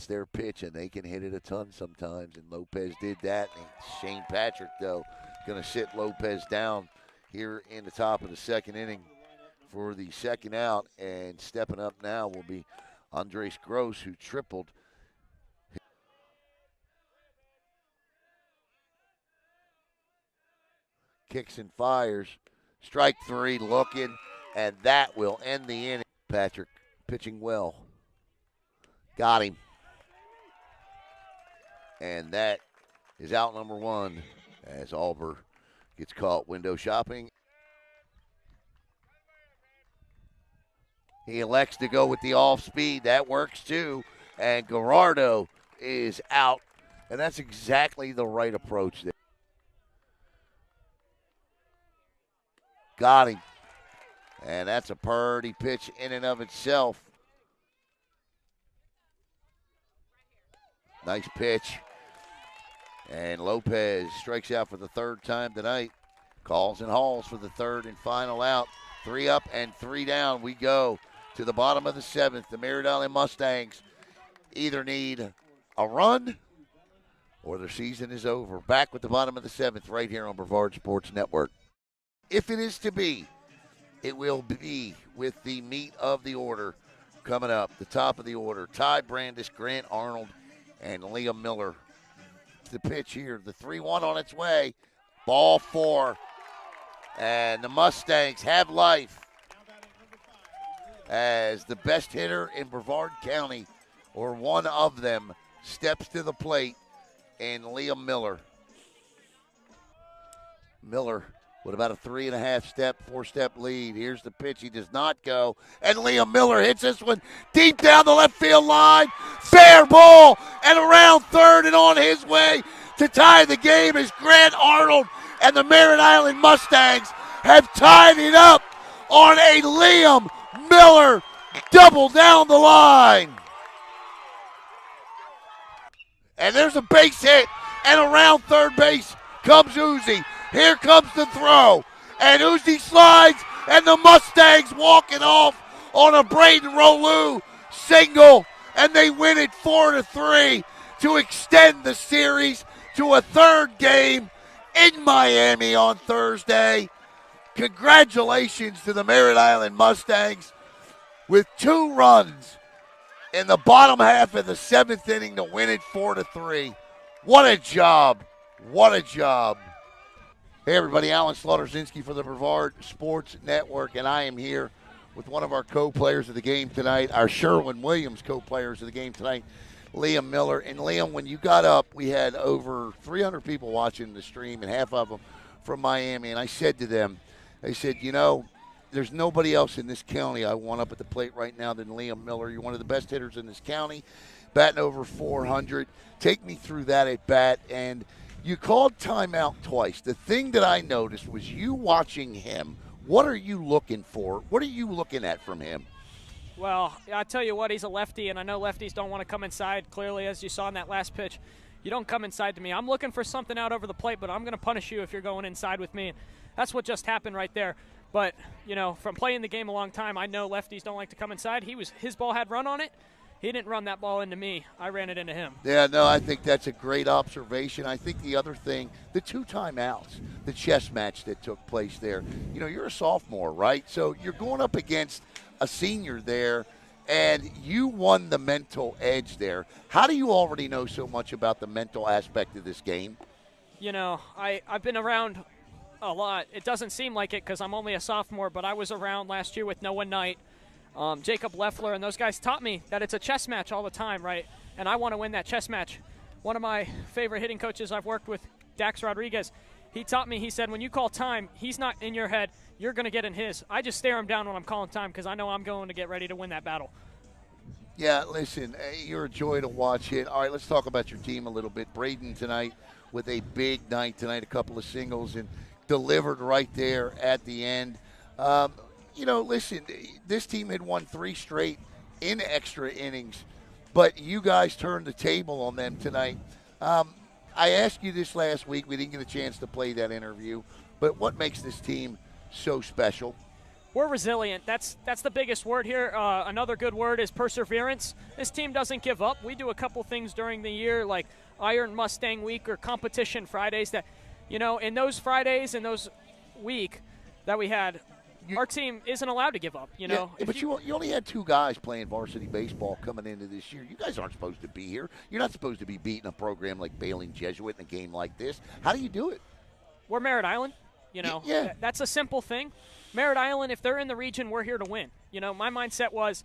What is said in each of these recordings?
That's their pitch, and they can hit it a ton sometimes, and Lopez did that. And Shane Patrick, though, going to sit Lopez down here in the top of the second inning for the second out, and stepping up now will be Andres Gross, who tripled. Kicks and fires. Strike three, looking, and that will end the inning. Patrick pitching well. Got him. And that is out number one as Auburn gets caught window shopping. He elects to go with the off speed. That works too. And Gerardo is out. And that's exactly the right approach there. Got him. And that's a pretty pitch in and of itself. Nice pitch. And Lopez strikes out for the third time tonight. Calls and hauls for the third and final out. 3 up and 3 down. We go to the bottom of the seventh. The Merritt Island Mustangs either need a run or their season is over. Back with the bottom of the seventh right here on Brevard Sports Network. If it is to be, it will be with the meat of the order coming up. The top of the order, Ty Brandis, Grant Arnold, and Liam Miller. The pitch here, the 3-1 on its way. Ball 4. And the Mustangs have life as the best hitter in Brevard County, or one of them, steps to the plate, and Liam Miller. Miller with about a 3.5-step, 4-step lead. Here's the pitch. He does not go. And Liam Miller hits this one deep down the left field line. Fair ball and around third, and on his way to tie the game is Grant Arnold, and the Merritt Island Mustangs have tied it up on a Liam Miller double down the line. And there's a base hit, and around third base comes Uzee. Here comes the throw, and Uzee slides, and the Mustangs walking off on a Braeden Rouleau single, and they win it 4-3 to extend the series to a third game in Miami on Thursday. Congratulations to the Merritt Island Mustangs with 2 runs in the bottom half of the seventh inning to win it 4-3. What a job. What a job. Hey, everybody, Alan Slaughter-Zinski for the Brevard Sports Network, and I am here with one of our co-players of the game tonight, our Sherwin-Williams co-players of the game tonight, Liam Miller. And, Liam, when you got up, we had over 300 people watching the stream, and half of them from Miami, and I said to them, I said, you know, there's nobody else in this county I want up at the plate right now than Liam Miller. You're one of the best hitters in this county, batting over 400. Take me through that at bat, and you called timeout twice. The thing that I noticed was you watching him. What are you looking for? What are you looking at from him? Well, I tell you what, he's a lefty, and I know lefties don't want to come inside. Clearly, as you saw in that last pitch, you don't come inside to me. I'm looking for something out over the plate, but I'm going to punish you if you're going inside with me. That's what just happened right there. But, you know, from playing the game a long time, I know lefties don't like to come inside. His ball had run on it. He didn't run that ball into me. I ran it into him. Yeah, no, I think that's a great observation. I think the other thing, the 2 timeouts, the chess match that took place there. You know, you're a sophomore, right? So you're going up against a senior there, and you won the mental edge there. How do you already know so much about the mental aspect of this game? You know, I've been around a lot. It doesn't seem like it because I'm only a sophomore, but I was around last year with Noah Knight, Jacob Leffler, and those guys taught me that it's a chess match all the time, right? And I want to win that chess match. One of my favorite hitting coaches I've worked with, Dax Rodriguez, he taught me, he said, when you call time, he's not in your head, you're going to get in his. I just stare him down when I'm calling time because I know I'm going to get ready to win that battle. Yeah, listen, you're a joy to watch hit. All right, let's talk about your team a little bit. Braeden tonight with a big night tonight, a couple of singles, and delivered right there at the end. You know, listen, this team had won 3 straight in extra innings, but you guys turned the table on them tonight. I asked you this last week. We didn't get a chance to play that interview, but what makes this team so special? we're resilient. That's the biggest word here. Another good word is perseverance. This team doesn't give up. We do a couple things during the year like Iron Mustang Week or Competition Fridays that, in those Fridays and those week that we had, our team isn't allowed to give up, Yeah, but you only had 2 guys playing varsity baseball coming into this year. You guys aren't supposed to be here. You're not supposed to be beating a program like Belen Jesuit in a game like this. How do you do it? We're Merritt Island. Yeah. That's a simple thing. Merritt Island, if they're in the region, we're here to win. My mindset was,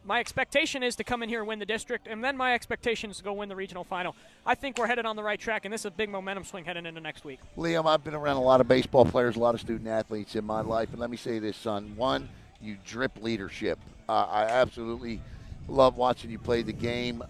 my expectation is to come in here and win the district, and then my expectation is to go win the regional final. I think we're headed on the right track, and this is a big momentum swing heading into next week. Liam, I've been around a lot of baseball players, a lot of student athletes in my life, and let me say this, son. One, you drip leadership. I absolutely love watching you play the game.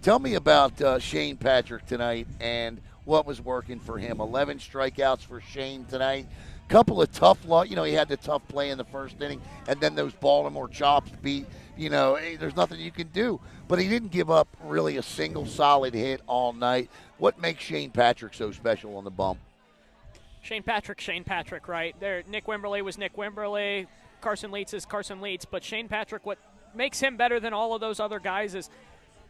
Tell me about Shane Patrick tonight and what was working for him. 11 strikeouts for Shane tonight. Couple of tough he had the tough play in the first inning, and then those Baltimore chops beat. There's nothing you can do. But he didn't give up really a single solid hit all night. What makes Shane Patrick so special on the bump? Shane Patrick, right? There, Nick Wimberly was Nick Wimberly. Carson Leitz is Carson Leitz. But Shane Patrick, what makes him better than all of those other guys is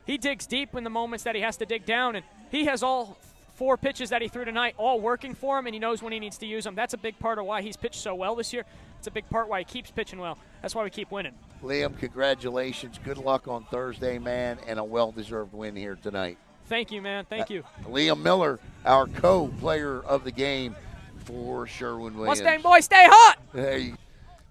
he digs deep in the moments that he has to dig down, and he has all 4 pitches that he threw tonight all working for him, and he knows when he needs to use them. That's a big part of why he's pitched so well this year. It's a big part why he keeps pitching well. That's why we keep winning. Liam, congratulations. Good luck on Thursday, man, and a well-deserved win here tonight. Thank you, man. Thank you. Liam Miller, our co-player of the game for Sherwin-Williams. Mustang boy, stay hot! Hey,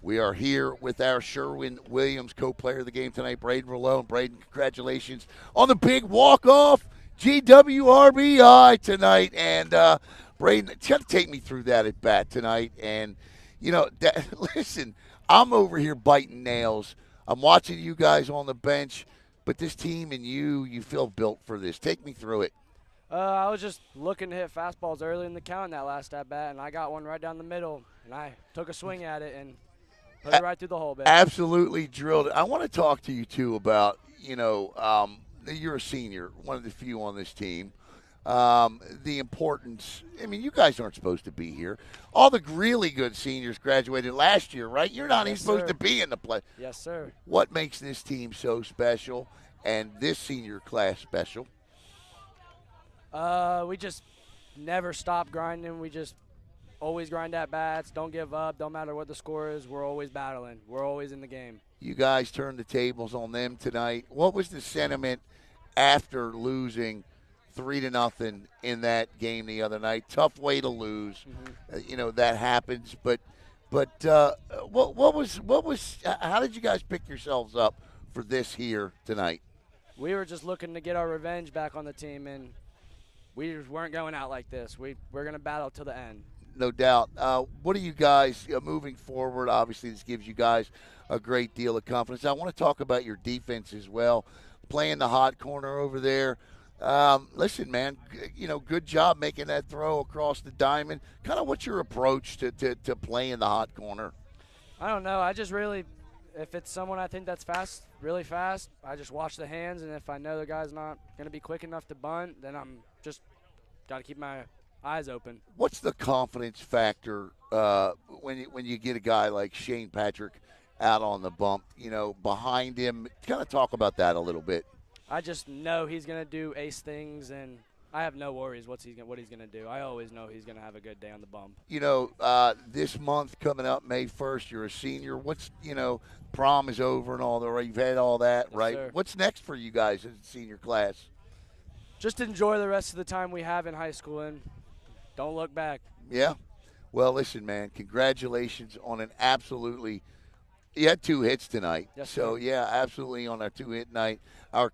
we are here with our Sherwin-Williams co-player of the game tonight, Braeden Rouleau. And Braeden, congratulations on the big walk-off GWRBI tonight. And Braeden, take me through that at bat tonight. And, listen, I'm over here biting nails. I'm watching you guys on the bench, but this team and you feel built for this. Take me through it. I was just looking to hit fastballs early in the count in that last at-bat, and I got one right down the middle, and I took a swing at it and put it right through the hole, baby. Absolutely drilled it. I want to talk to you, too, about, you're a senior, one of the few on this team. The importance. I mean, you guys aren't supposed to be here. All the really good seniors graduated last year, right? You're not even supposed to be in the play. Yes, sir. What makes this team so special and this senior class special? We just never stop grinding. We just always grind at bats. Don't give up. Don't matter what the score is. We're always battling. We're always in the game. You guys turned the tables on them tonight. What was the sentiment after losing 3-0 in that game the other night? Tough way to lose. Mm-hmm. That happens. But what was? How did you guys pick yourselves up for this here tonight? We were just looking to get our revenge back on the team, and we weren't going out like this. We're going to battle till the end. No doubt. What are you guys moving forward? Obviously, this gives you guys a great deal of confidence. I want to talk about your defense as well, playing the hot corner over there. Listen, man, good job making that throw across the diamond. Kind of what's your approach to playing the hot corner? I don't know. I just really, if it's someone I think that's fast, really fast, I just watch the hands, and if I know the guy's not going to be quick enough to bunt, then I'm just got to keep my eyes open. What's the confidence factor when you get a guy like Shane Patrick out on the bump, behind him? Kind of talk about that a little bit. I just know he's going to do ace things, and I have no worries what he's going to do. I always know he's going to have a good day on the bump. This month coming up, May 1st, you're a senior. What's, prom is over and all that. You've had all that, Yes, right? sir. What's next for you guys in senior class? Just enjoy the rest of the time we have in high school and don't look back. Yeah. Well, listen, man, congratulations on an absolutely – you had 2 hits tonight. Yes, so, sir. yeah, absolutely on our 2-hit night. Our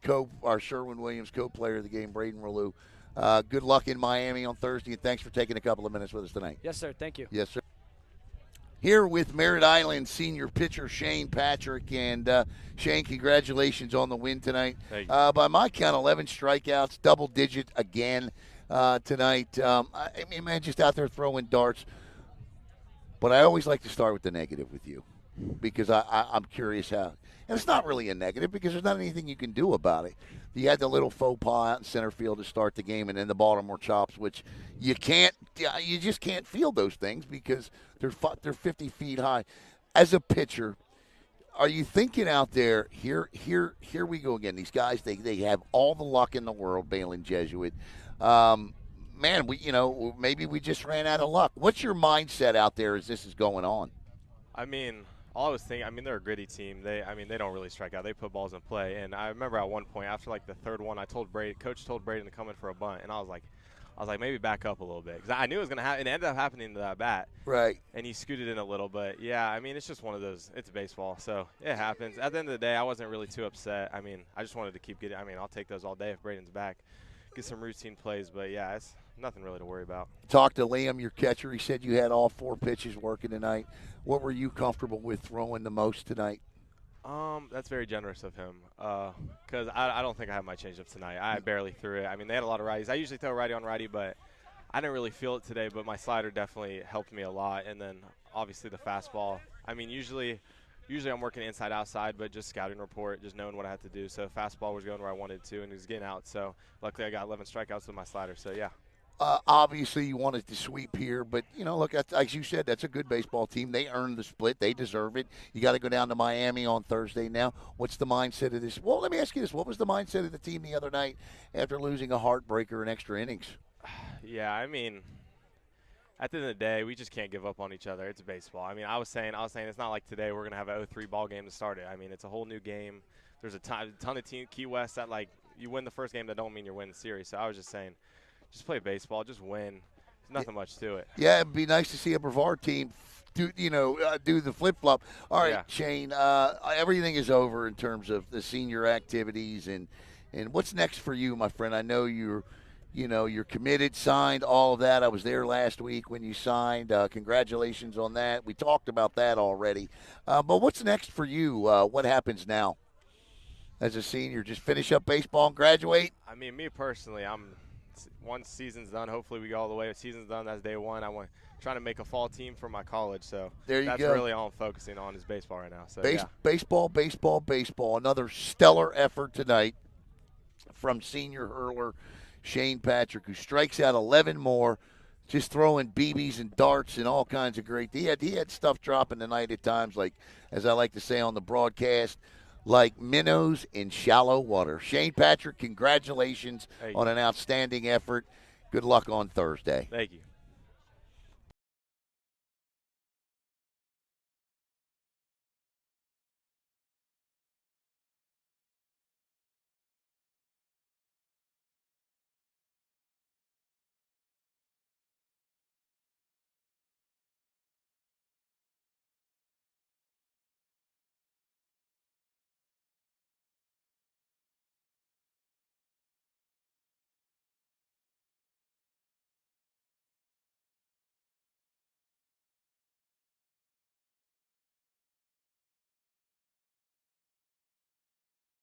Sherwin-Williams co-player of the game, Braeden Rouleau. Good luck in Miami on Thursday, and thanks for taking a couple of minutes with us tonight. Yes, sir. Thank you. Yes, sir. Here with Merritt Island senior pitcher Shane Patrick. And, Shane, congratulations on the win tonight. Thank you. By my count, 11 strikeouts, double-digit again tonight. I mean, man, just out there throwing darts. But I always like to start with the negative with you because I'm curious how. And it's not really a negative because there's not anything you can do about it. You had the little faux pas out in center field to start the game, and then the Baltimore chops, which you just can't field those things because they're 50 feet high. as a pitcher, are you thinking out there, here we go again. These guys, they have all the luck in the world, Belen Jesuit. Man, maybe we just ran out of luck. What's your mindset out there as this is going on? I mean, all I was thinking, they're a gritty team. They don't really strike out. They put balls in play. And I remember at one point, after like the third one, Coach told Braeden to come in for a bunt, and I was like, maybe back up a little bit, because I knew it was going to happen. It ended up happening to that bat. Right. And he scooted in a little, but yeah, it's just one of those. It's baseball, so it happens. At the end of the day, I wasn't really too upset. I just wanted to keep getting. I'll take those all day if Braden's back. Get some routine plays, but yeah, it's nothing really to worry about. Talked to Liam, your catcher. He said you had all 4 pitches working tonight. What were you comfortable with throwing the most tonight? That's very generous of him, because I don't think I had my changeup tonight. I barely threw it. They had a lot of righties. I usually throw righty on righty, but I didn't really feel it today. But my slider definitely helped me a lot, and then obviously the fastball. Usually I'm working inside outside, but just scouting report, just knowing what I had to do. So fastball was going where I wanted to, and he was getting out. So luckily I got 11 strikeouts with my slider. So yeah. Obviously, you wanted to sweep here, but, look, as you said, that's a good baseball team. They earned the split. They deserve it. You got to go down to Miami on Thursday now. What's the mindset of this? Well, let me ask you this. What was the mindset of the team the other night after losing a heartbreaker in extra innings? Yeah, at the end of the day, we just can't give up on each other. It's baseball. I was saying it's not like today we're going to have a 0-3 ball game to start it. It's a whole new game. There's a ton of Key West that, you win the first game, that don't mean you're winning the series. So I was just saying, just play baseball, just win. There's nothing much to it. Yeah, it'd be nice to see a Brevard team do the flip-flop. All right, yeah. Shane, everything is over in terms of the senior activities. And what's next for you, my friend? I know you're committed, signed, all of that. I was there last week when you signed. Congratulations on that. We talked about that already. But what's next for you? What happens now as a senior? Just finish up baseball and graduate? Me personally, once season's done, hopefully we go all the way. If season's done, that's day one. I'm trying to make a fall team for my college. So that's really all I'm focusing on is baseball right now. So baseball. Another stellar effort tonight from senior hurler Shane Patrick, who strikes out 11 more, just throwing BBs and darts and all kinds of great. He had stuff dropping tonight at times, like, as I like to say on the broadcast, like minnows in shallow water. Shane Patrick, congratulations on an outstanding effort. Good luck on Thursday. Thank you.